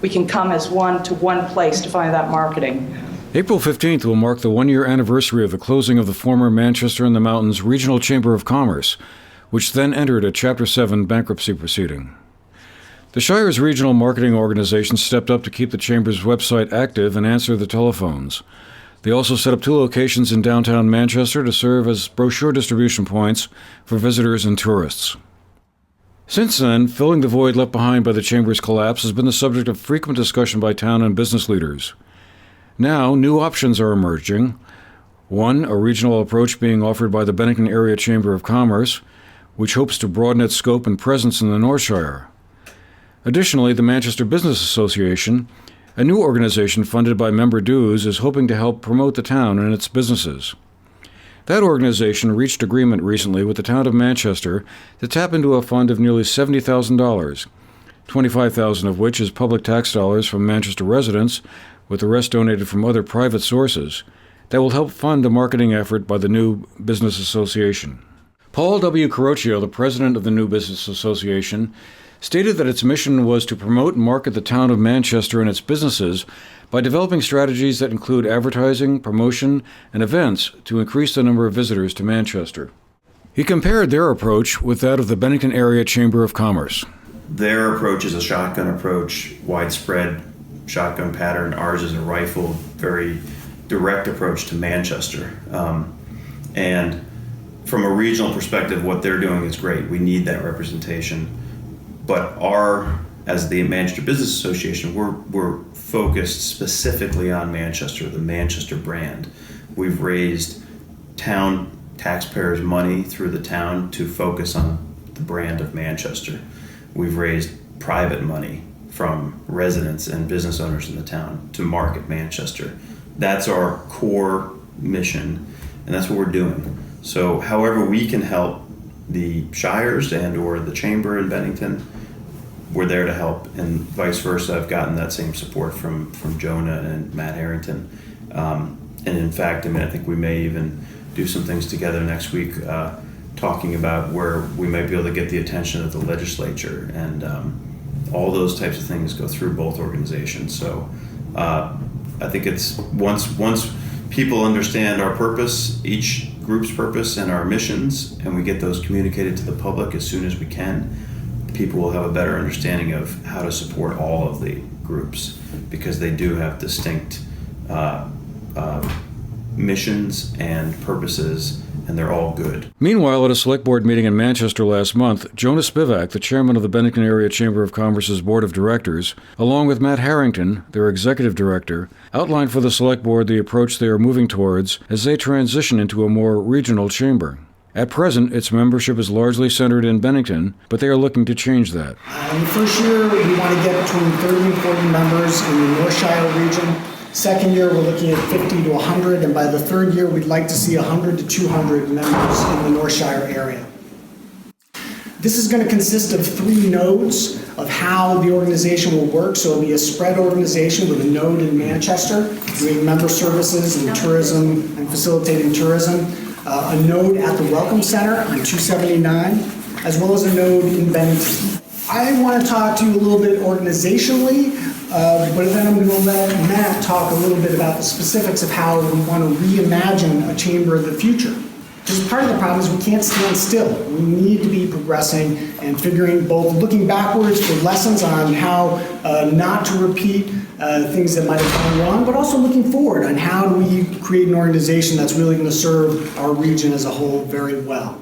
we can come as one to one place to find that marketing. April 15th will mark the one-year anniversary of the closing of the former Manchester in the Mountains Regional Chamber of Commerce, which then entered a Chapter 7 bankruptcy proceeding. The Shire's regional marketing organization stepped up to keep the Chamber's website active and answer the telephones. They also set up 2 locations in downtown Manchester to serve as brochure distribution points for visitors and tourists. Since then, filling the void left behind by the Chamber's collapse has been the subject of frequent discussion by town and business leaders. Now, new options are emerging. One, a regional approach being offered by the Bennington Area Chamber of Commerce, which hopes to broaden its scope and presence in the North Shire. Additionally, the Manchester Business Association, a new organization funded by member dues, is hoping to help promote the town and its businesses. That organization reached agreement recently with the town of Manchester to tap into a fund of nearly $70,000, $25,000 of which is public tax dollars from Manchester residents, with the rest donated from other private sources, that will help fund the marketing effort by the new Business Association. Paul W. Carocchio, the president of the new Business Association, stated that its mission was to promote and market the town of Manchester and its businesses by developing strategies that include advertising, promotion, and events to increase the number of visitors to Manchester. He compared their approach with that of the Bennington Area Chamber of Commerce. Their approach is a shotgun approach, widespread shotgun pattern. Ours is a rifle, very direct approach to Manchester. And from a regional perspective, what they're doing is great. We need that representation. But as the Manchester Business Association, we're focused specifically on Manchester, the Manchester brand. We've raised town taxpayers' money through the town to focus on the brand of Manchester. We've raised private money from residents and business owners in the town to market Manchester. That's our core mission, and that's what we're doing. So however we can help the Shires and or the Chamber in Bennington, we're there to help, and vice versa. I've gotten that same support from Jonah and Matt Harrington. And in fact, I think we may even do some things together next week, talking about where we might be able to get the attention of the legislature, and all those types of things go through both organizations. So I think it's once people understand our purpose, each group's purpose and our missions, and we get those communicated to the public as soon as we can, people will have a better understanding of how to support all of the groups, because they do have distinct missions and purposes, and they're all good. Meanwhile, at a select board meeting in Manchester last month, Jonah Spivak, the chairman of the Bennington Area Chamber of Commerce's board of directors, along with Matt Harrington, their executive director, outlined for the select board the approach they are moving towards as they transition into a more regional chamber. At present, its membership is largely centered in Bennington, but they are looking to change that. In the first year, we want to get between 30 and 40 members in the North Shire region. Second year, we're looking at 50 to 100, and by the third year, we'd like to see 100 to 200 members in the North Shire area. This is going to consist of 3 nodes of how the organization will work. So it'll be a spread organization with a node in Manchester, doing member services and tourism and facilitating tourism. A node at the Welcome Center on 279, as well as a node in Bennington. I want to talk to you a little bit organizationally, but then I'm going to let Matt talk a little bit about the specifics of how we want to reimagine a chamber of the future. Because part of the problem is we can't stand still. We need to be progressing and figuring, both looking backwards for lessons on how not to repeat things that might have gone wrong, but also looking forward on how do we create an organization that's really going to serve our region as a whole very well.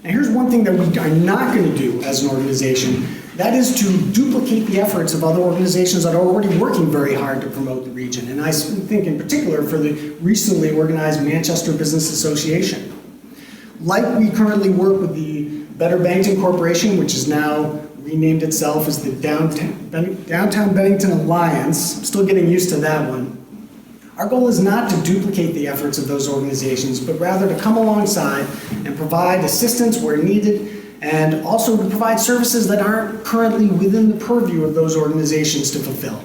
And here's one thing that we are not going to do as an organization. That is to duplicate the efforts of other organizations that are already working very hard to promote the region. And I think in particular for the recently organized Manchester Business Association. Like we currently work with the Better Bennington Corporation, which is now renamed itself as the Downtown Bennington Alliance. I'm still getting used to that one. Our goal is not to duplicate the efforts of those organizations, but rather to come alongside and provide assistance where needed, and also to provide services that aren't currently within the purview of those organizations to fulfill.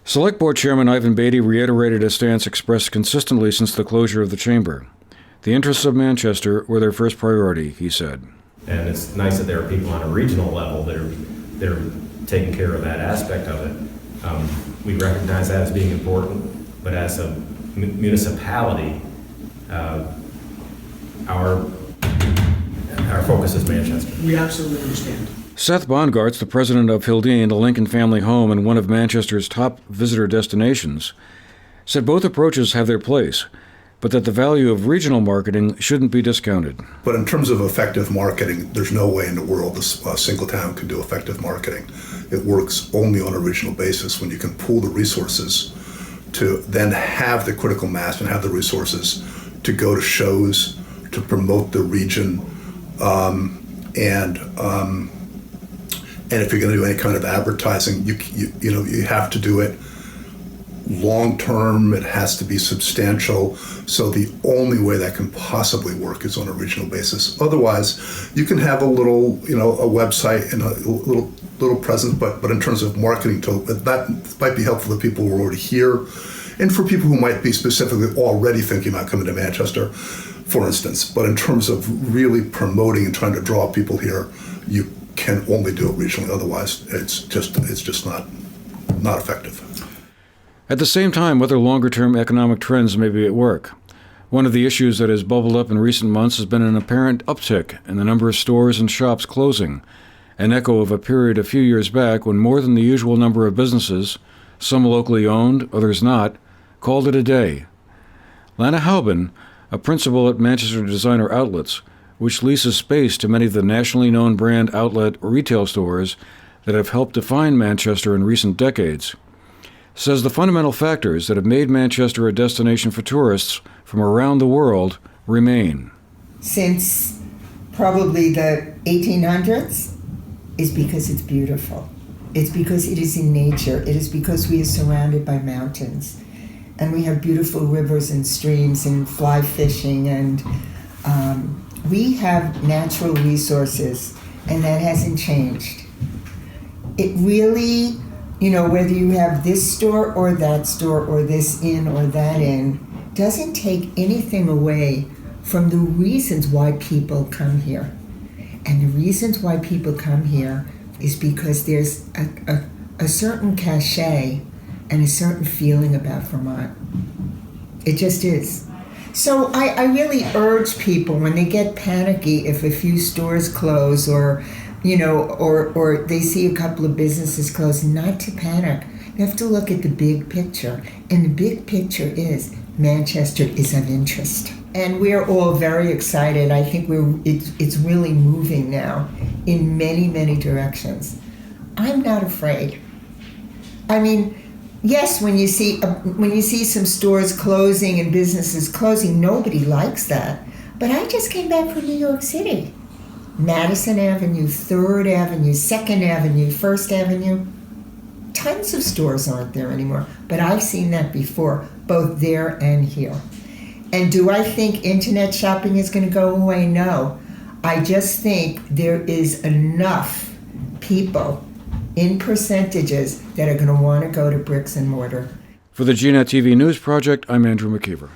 Select Board Chairman Ivan Beatty reiterated a stance expressed consistently since the closure of the chamber. The interests of Manchester were their first priority, he said. And it's nice that there are people on a regional level that are taking care of that aspect of it. We recognize that as being important, but as a municipality, our focus is Manchester. We absolutely understand. Seth Bongartz, the president of Hildene, the Lincoln family home and one of Manchester's top visitor destinations, said both approaches have their place, but that the value of regional marketing shouldn't be discounted. But in terms of effective marketing, there's no way in the world a single town can do effective marketing. It works only on a regional basis when you can pool the resources to then have the critical mass and have the resources to go to shows, to promote the region, and if you're going to do any kind of advertising, you have to do it long term. It has to be substantial. So the only way that can possibly work is on a regional basis. Otherwise, you can have a little, a website and a little presence, but in terms of marketing, that might be helpful to people who are already here, and for people who might be specifically already thinking about coming to Manchester, for instance. But in terms of really promoting and trying to draw people here, you can only do it regionally. Otherwise, it's just not effective. At the same time, other longer-term economic trends may be at work. One of the issues that has bubbled up in recent months has been an apparent uptick in the number of stores and shops closing, an echo of a period a few years back when more than the usual number of businesses, some locally owned, others not, called it a day. Lana Halbin, a principal at Manchester Designer Outlets, which leases space to many of the nationally known brand outlet retail stores that have helped define Manchester in recent decades, says the fundamental factors that have made Manchester a destination for tourists from around the world remain. Since probably the 1800s is because it's beautiful. It's because it is in nature. It is because we are surrounded by mountains. And we have beautiful rivers and streams and fly fishing, and we have natural resources, and that hasn't changed. It really, whether you have this store or that store or this inn or that inn, doesn't take anything away from the reasons why people come here. And the reasons why people come here is because there's a certain cachet and a certain feeling about Vermont. It just is. So I really urge people, when they get panicky if a few stores close or they see a couple of businesses close, not to panic. You have to look at the big picture. And the big picture is Manchester is of interest. And we're all very excited. I think it's really moving now in many, many directions. I'm not afraid. I mean, yes, when you see some stores closing and businesses closing, nobody likes that. But I just came back from New York City. Madison Avenue, 3rd Avenue, 2nd Avenue, 1st Avenue. Tons of stores aren't there anymore. But I've seen that before, both there and here. And do I think internet shopping is going to go away? No. I just think there is enough people in percentages that are going to want to go to bricks and mortar. For the GNet TV News Project, I'm Andrew McKeever.